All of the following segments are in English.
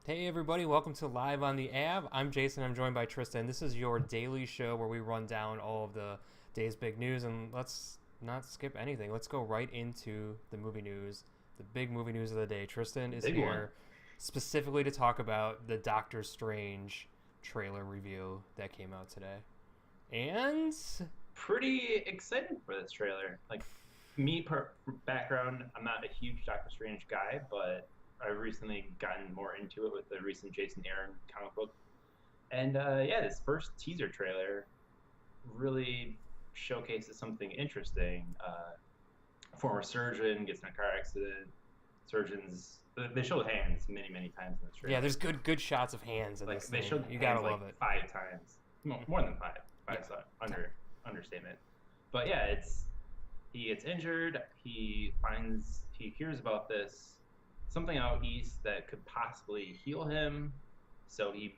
Hey everybody, welcome to Live on the Av. I'm Jason, I'm joined by Tristan. This is your daily show where we run down all of the day's big news, and let's not skip anything. Let's go right into the movie news, the big movie news of the day. Tristan is Big one. here specifically to talk about the Doctor Strange trailer review that came out today. And Pretty excited for this trailer. Like me, background, I'm not a huge Doctor Strange guy, but I've recently gotten more into it with the recent Jason Aaron comic book. And yeah, this first teaser trailer really showcases something interesting. A former surgeon gets in a car accident. Surgeons, they show hands many times in this yeah, trailer. there's good shots of hands in Like this they thing. showed You gotta hands like love it. 5 times, more than five. Five's understatement. But yeah, it's he gets injured. He hears about this something out east that could possibly heal him. So he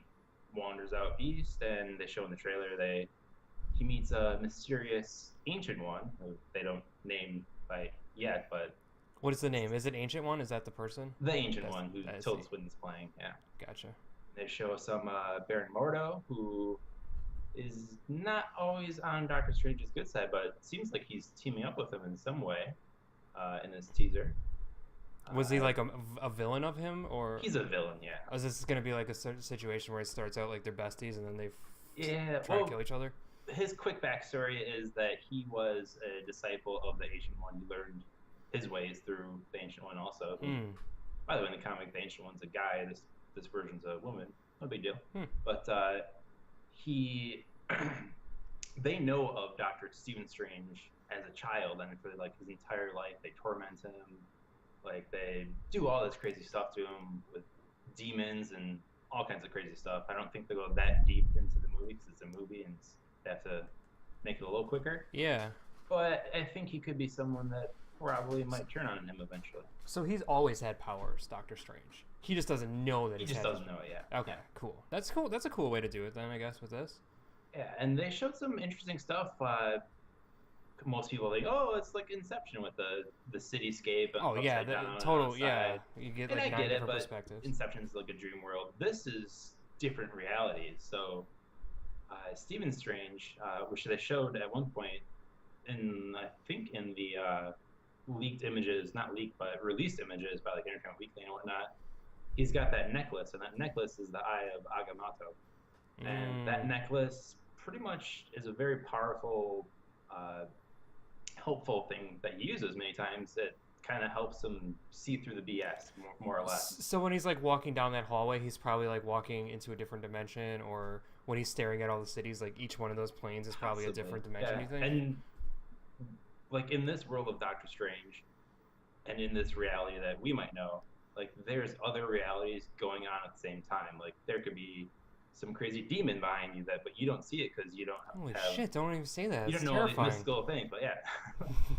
wanders out east, and they show in the trailer he meets a mysterious ancient one who they don't name by yet, but What is the name? Is it Ancient One? Is that the person? the ancient That's one who I see. Tilda Swinton's playing. Yeah, Gotcha. they show some Baron Mordo who is not always on Doctor Strange's good side, but it seems like he's teaming up with him in some way in this teaser. Was he Uh, like a villain of him, or he's a villain, yeah. is this going to be like a situation where it starts out like they're besties and then they Yeah, try to well, kill each other? his quick backstory is that he was a disciple of the Ancient One. He learned his ways through the Ancient One also. Hmm. By the way, in the comic, the Ancient One's a guy. This version's a woman. No big deal. Hmm. But he they know of Doctor Stephen Strange as a child, and for like his entire life they torment him, like they do all this crazy stuff to him with demons and all kinds of crazy stuff. I don't think they go that deep into the movie because it's a movie and they have to make it a little quicker. Yeah. But I think he could be someone that probably might turn on him eventually. So he's always had powers, Doctor Strange. He just doesn't know that He he's just had. doesn't know it yet. Okay, Yeah. cool. That's cool. That's a cool way to do it then, I guess, with this. Yeah, and they showed some interesting stuff. Most people are like, oh, it's like Inception with the cityscape Oh yeah, upside down and total. Yeah, outside. you get And like I nine get it, different but perspectives. Inception's like a dream world. This is different realities. So Stephen Strange, which they showed at one point I think in the leaked images, not leaked, but released images by like Entertainment Weekly and whatnot. He's got that necklace, and that necklace is the Eye of Agamotto. And that Mm. necklace pretty much is a very powerful, uh, helpful thing that he uses many times. It kind of helps him see through the BS, more or less. So when he's like walking down that hallway, he's probably like walking into a different dimension, or when he's staring at all the cities, like each one of those planes is probably a Possibly. different dimension. Yeah. You think? And like in this world of Doctor Strange, and in this reality that we might know, like there's other realities going on at the same time. Like there could be some crazy demon behind you but you don't see it because you don't Holy have shit! Don't even say that. you It's don't know all these terrifying. mystical things. But yeah,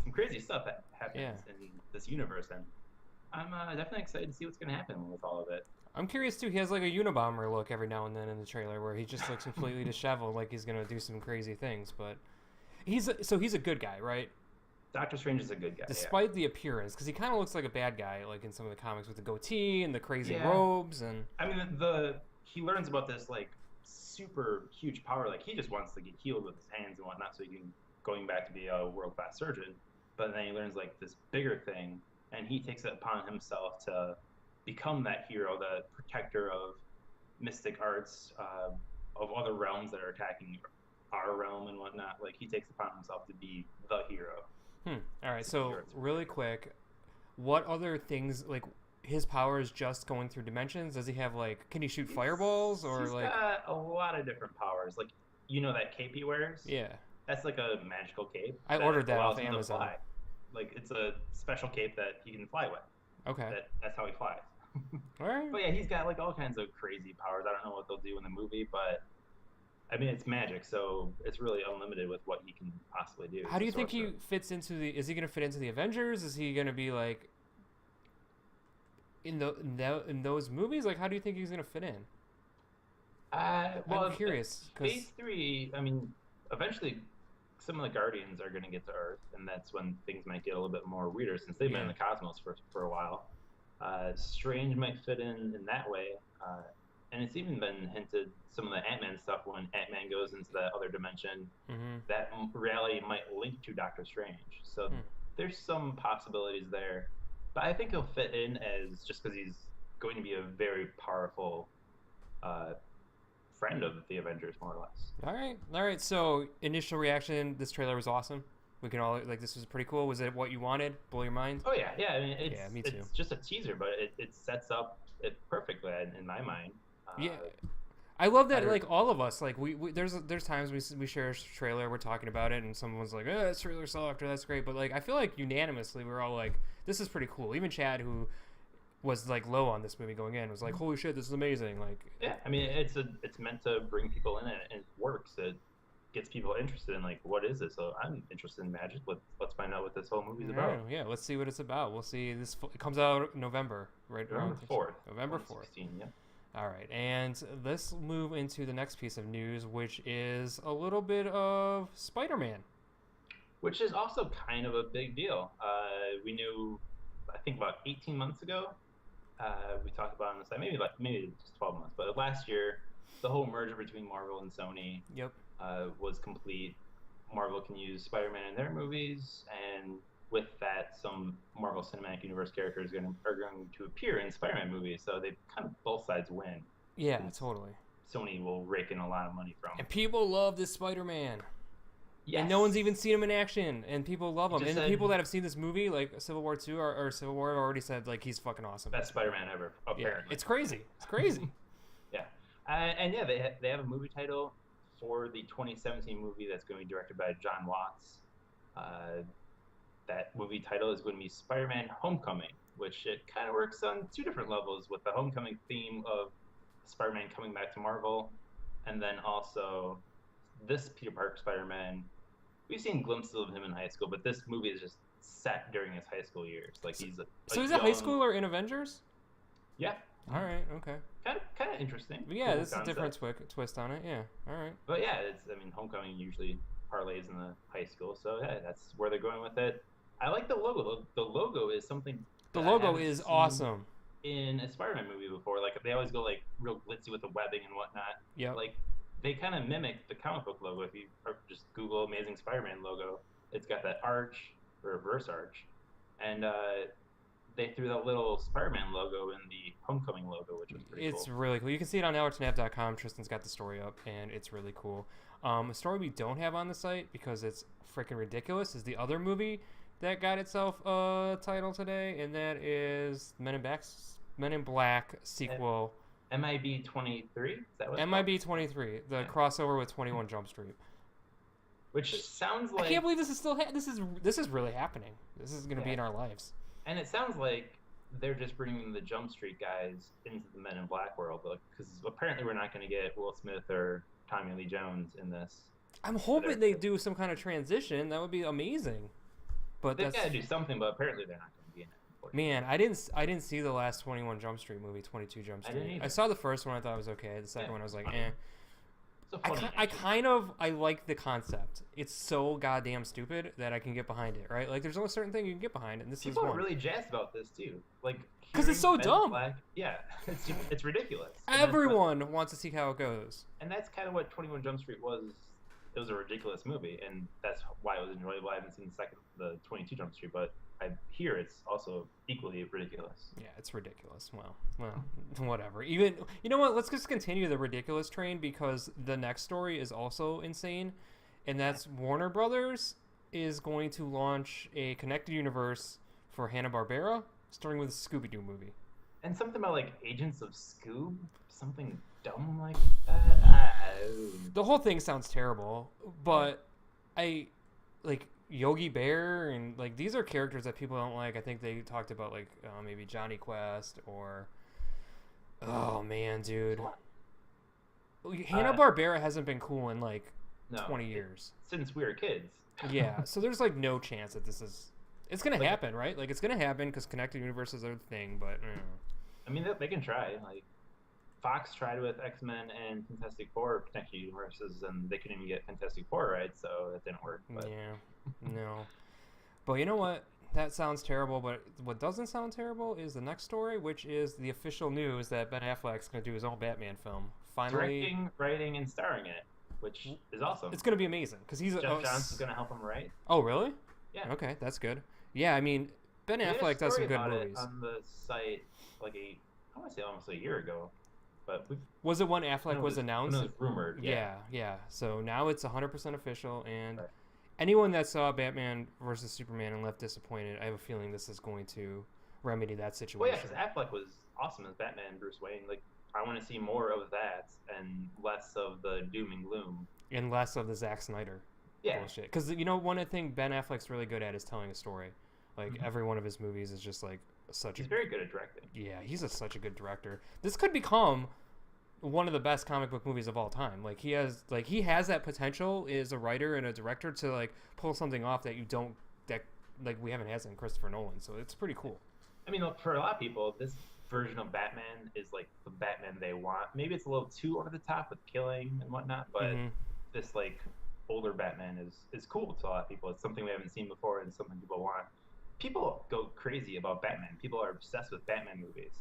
some crazy stuff that happens Yeah. in this universe, and I'm definitely excited to see what's going to happen with all of it. I'm curious too. He has like a Unabomber look every now and then in the trailer, where he just looks completely disheveled, like he's gonna do some crazy things. But he's a good guy, right? Doctor Strange is a good guy. Despite the appearance, because he kind of looks like a bad guy, like in some of the comics with the goatee and the crazy Yeah. robes and. I mean, he learns about this like super huge power. Like he just wants to get healed with his hands and whatnot, so he can going back to be a world class surgeon. But then he learns like this bigger thing, and he takes it upon himself to become that hero, the protector of mystic arts, of other realms that are attacking our realm and whatnot. Like he takes it upon himself to be the hero. All right. To So cure it. really quick, what other things like his power is just going through dimensions? Does he have like? Can he shoot fireballs or He's like? got a lot of different powers. Like that cape he wears. Yeah. That's like a magical cape. I ordered that allows off him to Amazon. fly. Like it's a special cape that he can fly with. Okay. That's how he flies. All right. But yeah, he's got like all kinds of crazy powers. I don't know what they'll do in the movie, but I mean it's magic, so it's really unlimited with what he can possibly do. How do you He's a think he sorcerer. fits into the? Is he gonna fit into the Avengers? Is he gonna be like in those movies? Like, how do you think he's gonna fit in? Well, I'm curious because Phase 3. I mean, eventually, some of the Guardians are going to get to Earth, and that's when things might get a little bit more weirder since they've been in Yeah. the cosmos for a while. Strange might fit in that way. And it's even been hinted some of the Ant-Man stuff when Ant-Man goes into that other dimension, Mm-hmm. that reality might link to Doctor Strange. So Hmm. there's some possibilities there. But I think he'll fit in as just because he's going to be a very powerful uh, friend of the Avengers, more or less. All right. So initial reaction, this trailer was awesome. We can all like this was pretty cool. Was it what you wanted? Blow your mind? Oh yeah, yeah. I mean, Yeah, me too. it's just a teaser, but it sets up it perfectly in my mind. Yeah, I love I that. don't, Like all of us, like we there's times we share a trailer, we're talking about it, and someone's like, "Oh, that trailer sucked," or "That's great," but like I feel like unanimously we're all like, "This is pretty cool." Even Chad, who was like low on this movie going in, was like, "Holy shit, this is amazing!" Like, yeah, I mean, it's meant to bring people in, and it works. It gets people interested in like, what is this? So I'm interested in magic. Let's find out what this whole movie's about. yeah, let's see what it's about. We'll see. It comes out November, right November around 4th, November 4th. 2016. Yeah. All right, and let's move into the next piece of news, which is a little bit of Spider-Man. Which is also kind of a big deal. We knew, I think about 18 months ago, we talked about on the side, maybe just 12 months, but last year, the whole merger between Marvel and Sony Yep. was complete. Marvel can use Spider-Man in their movies, and with that, some Marvel Cinematic Universe characters are going to appear in Spider-Man movies. So they kind of both sides win. Yeah, totally. Sony will rake in a lot of money from. And people love this Spider-Man. Yes. And no one's even seen him in action, and people love him. Just And the said- people that have seen this movie, like Civil War 2 or Civil War, have already said like he's fucking awesome. Best Spider-Man ever, Yeah, apparently. it's crazy. It's crazy. Yeah. And yeah, they have a movie title for the 2017 movie that's going to be directed by John Watts. That movie title is going to be Spider-Man Homecoming, which it kind of works on two different levels with the homecoming theme of Spider-Man coming back to Marvel, and then also this Peter Parker Spider-Man. We've seen glimpses of him in high school, but this movie is just set during his high school years. Like he's So he's a high schooler in Avengers? Yeah. All right, okay. Kind of interesting. But yeah, Cool this is a different concept. twist on it. Yeah, all right. But yeah, Homecoming usually parlays in the high school, so yeah, that's where they're going with it. I like the logo. The logo is something. The that I logo haven't is seen awesome. in a Spider-Man movie before. Like they always go like real glitzy with the webbing and whatnot. Yep. Like they kind of mimic the comic book logo. If you just Google Amazing Spider-Man logo, it's got that arch or reverse arch, and they threw that little Spider-Man logo in the Homecoming logo, which was pretty cool. It's really cool. You can see it on alertnap.com. Tristan's got the story up, and it's really cool. A story we don't have on the site because it's freaking ridiculous is the other movie that got itself a title today, and that is Men in Black sequel. MIB 23. Is that what? MIB 23, the crossover with 21 Jump Street. Which sounds like I can't believe this is still this is really happening. This is going to be in our lives. And it sounds like they're just bringing the Jump Street guys into the Men in Black world, because apparently we're not going to get Will Smith or Tommy Lee Jones in this. I'm hoping they do some kind of transition. That would be amazing. But they've got to do something, but apparently they're not going to be in it. Man, I didn't see the last 21 Jump Street movie, 22 Jump Street. I saw the first one. I thought it was okay. The second one, I was like, eh. I like the concept. It's so goddamn stupid that I can get behind it, right? Like, there's only certain thing you can get behind, and this People is one. are really jazzed about this too, like because it's so dumb. Yeah, it's ridiculous. Everyone wants to see how it goes, and that's kind of what 21 Jump Street was. It was a ridiculous movie, and that's why it was enjoyable. I haven't seen the 22 Jump Street, but I hear it's also equally ridiculous. Yeah, it's ridiculous. Well, whatever. Even you know what? Let's just continue the ridiculous train because the next story is also insane, and that's Warner Brothers is going to launch a connected universe for Hanna Barbera, starting with a Scooby Doo movie. And something about like Agents of Scoob, something dumb like that. The whole thing sounds terrible, but I like Yogi Bear and like these are characters that people don't like. I think they talked about like maybe Johnny Quest or oh man, dude, Hanna Barbera hasn't been cool in like 20 years since we were kids. Yeah, so there's like no chance that it's gonna happen, right? Like it's gonna happen because connected universes are the thing, but I mean they can try. Like Fox tried with X-Men and Fantastic Four connected universes, and they couldn't even get Fantastic Four right, so that didn't work. But. Yeah, no. But you know what? that sounds terrible, but what doesn't sound terrible is the next story, which is the official news that Ben Affleck's going to do his own Batman film. Finally, Directing, writing, and starring in it, which is awesome. it's going to be amazing because he's Jeff Johnson's going to help him write. Oh, really? Yeah. Okay, that's good. Yeah, I mean, Ben Affleck does some good movies. On the site, like I want to say almost a year ago, but was it when Affleck was announced? When it was rumored. Yeah. So now it's 100% official, and right. Anyone that saw Batman versus Superman and left disappointed, I have a feeling this is going to remedy that situation. Well, yeah, because Affleck was awesome as Batman and Bruce Wayne. Like, I want to see more of that and less of the doom and gloom. And less of the Zack Snyder bullshit. Because, one thing Ben Affleck's really good at is telling a story. Like, every one of his movies is just, like, He's very good at directing. Yeah, he's such a good director. This could become one of the best comic book movies of all time. Like he has that potential as a writer and a director to like pull something off that we haven't had in Christopher Nolan. So it's pretty cool. I mean, for a lot of people, this version of Batman is like the Batman they want. Maybe it's a little too over the top with killing and whatnot, but this like older Batman is cool to a lot of people. It's something we haven't seen before and something people want. People go crazy about Batman. People are obsessed with Batman movies,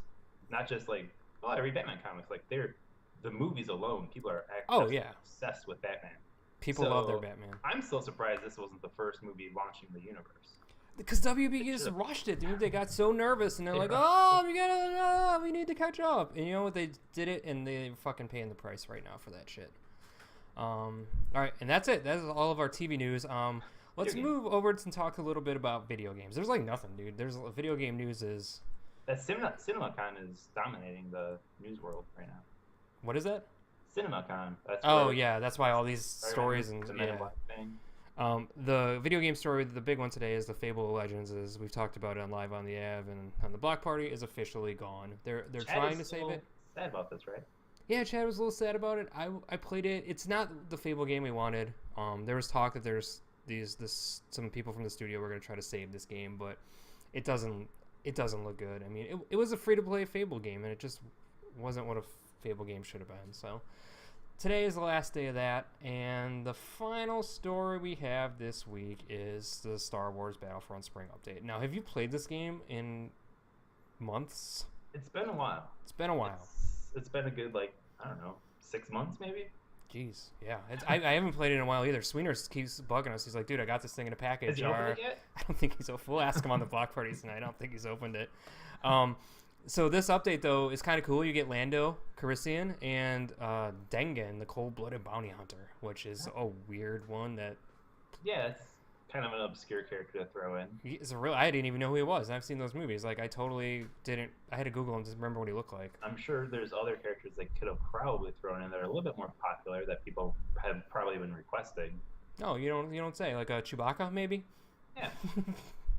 not just like I read Batman comics. Like the movies alone, people are obsessed with Batman. People love their Batman. I'm still surprised this wasn't the first movie launching the universe. Because WB just rushed it, dude. They got so nervous, and they're like, we need to catch up. And you know what? They did it, and they're fucking paying the price right now for that shit. All right, and that's it. That's all of our TV news. Let's move over and talk a little bit about video games. There's like nothing, dude. There's video game news is... That CinemaCon is dominating the news world right now. What is that? CinemaCon. That's why all these stories and the video game story, the big one today is the Fable Legends. Is we've talked about it on Live on the Av and on the Block Party is officially gone. They're trying to save it. Sad about this, right? Yeah, Chad was a little sad about it. I played it. It's not the Fable game we wanted. There was talk that there's some people from the studio were going to try to save this game, but it doesn't look good. I mean, it was a free-to-play Fable game, and it just wasn't what a Fable game should have been. So today is the last day of that, and the final story we have this week is the Star Wars Battlefront Spring Update. Now, have you played this game in months? It's been a while. It's been a good, 6 months maybe? Jeez, yeah. I haven't played it in a while either. Sweener keeps bugging us. He's like, dude, I got this thing in a package. Has he opened it yet? I don't think he's opened it. We'll ask him on the Block Party tonight. I don't think he's opened it. So this update, though, is kind of cool. You get Lando Calrissian and Dengar, the cold-blooded bounty hunter, which is a weird one that... Yeah, it's kind of an obscure character to throw in. I didn't even know who he was. I've seen those movies. Like, I totally didn't... I had to Google him to remember what he looked like. I'm sure there's other characters they could have probably thrown in that are a little bit more popular that people have probably been requesting. No, you don't say. Like a Chewbacca, maybe? Yeah.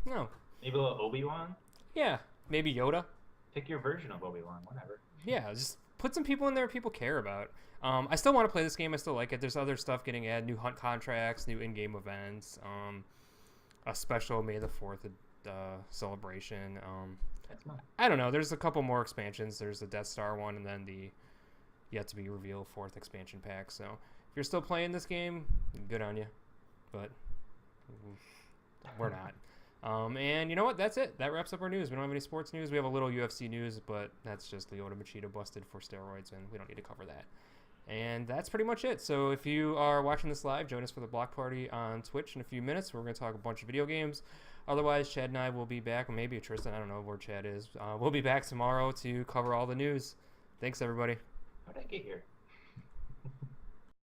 No. Maybe a little Obi-Wan? Yeah. Maybe Yoda? Pick your version of Obi-Wan, whatever. Yeah, just put some people in there people care about. I still want to play this game. I still like it. There's other stuff getting added, new hunt contracts, new in-game events, a special May the 4th celebration. That's mine. I don't know. There's a couple more expansions. There's the Death Star one and then the yet-to-be-revealed 4th expansion pack. So if you're still playing this game, good on you. But we're not. And you know what? That's it. That wraps up our news. We don't have any sports news. We have a little UFC news, but that's just Lyoto Machida busted for steroids, and we don't need to cover that. And that's pretty much it. So if you are watching this live, join us for the Block Party on Twitch in a few minutes. We're going to talk a bunch of video games. Otherwise, Chad and I will be back, or maybe Tristan. I don't know where Chad is. We'll be back tomorrow to cover all the news. Thanks, everybody. How did I get here?